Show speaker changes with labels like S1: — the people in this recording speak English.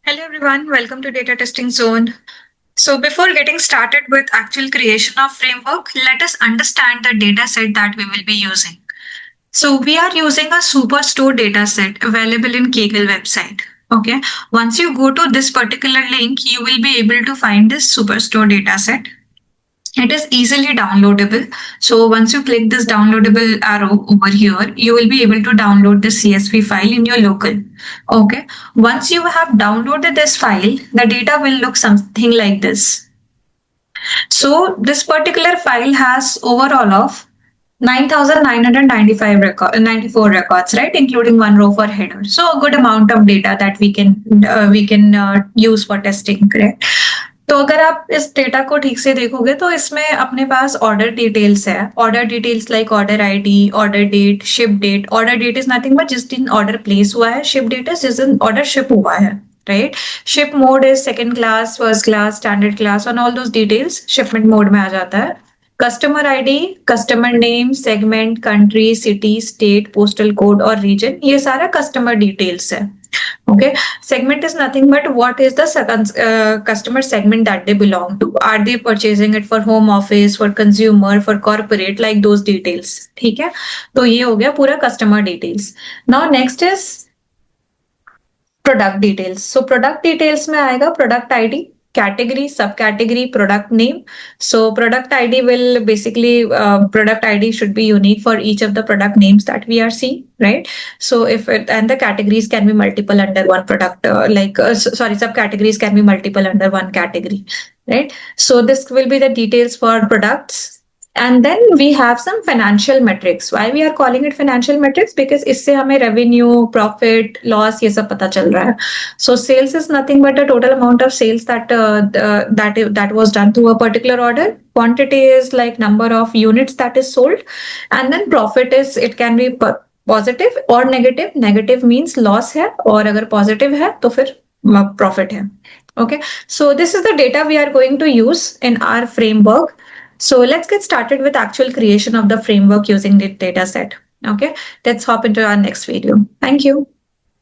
S1: Hello everyone, welcome to Data Testing Zone. So before getting started with actual creation of framework, let us understand the data set that we will be using. So we are using a SuperStore data set available in Kaggle website. Okay. Once you go to this particular link, you will be able to find this SuperStore data set. It is easily downloadable. So once you click this downloadable arrow over here, you will be able to download the CSV file in your local. Okay. Once you have downloaded this file, the data will look something like this. So this particular file has overall of 9,994 records, right, including one row for header. So a good amount of data that we can use for testing, correct? तो अगर आप इस data को ठीक से देखोगे तो इसमें अपने पास ऑर्डर डिटेल्स है. Order details like order ID, order date, ship date. Order date is nothing but जिस दिन ऑर्डर प्लेस हुआ है. शिप डेट इज जिस दिन ऑर्डर शिप हुआ है, right. Ship mode is second class, first class, standard class, on all those details shipment mode में आ जाता है. Customer ID, customer name, segment, country, city, state, postal code और reason, ये सारा कस्टमर डिटेल्स है. Okay, segment is nothing but what is the customer segment that they belong to. Are they purchasing it for home office, for consumer, for corporate, like those details. ठीक है, तो ये हो गया पूरा customer details. Now next is product details. So product details में आएगा product ID, category, subcategory, product name. So product ID will basically, product ID should be unique for each of the product names that we are seeing, right? So and the categories can be multiple under one product, subcategories can be multiple under one category, right? So this will be the details for products. And then we have some financial metrics. Why we are calling it financial metrics? Because इससे हमें revenue, profit, loss ये सब पता चल रहा है. So sales is nothing but the total amount of sales that was done to a particular order. Quantity is like number of units that is sold, and then profit is, it can be positive or negative. Negative means loss है, और अगर positive है तो फिर profit है. Okay, so this is the data we are going to use in our framework. So let's get started with actual creation of the framework using the data set. Okay, let's hop into our next video. Thank you.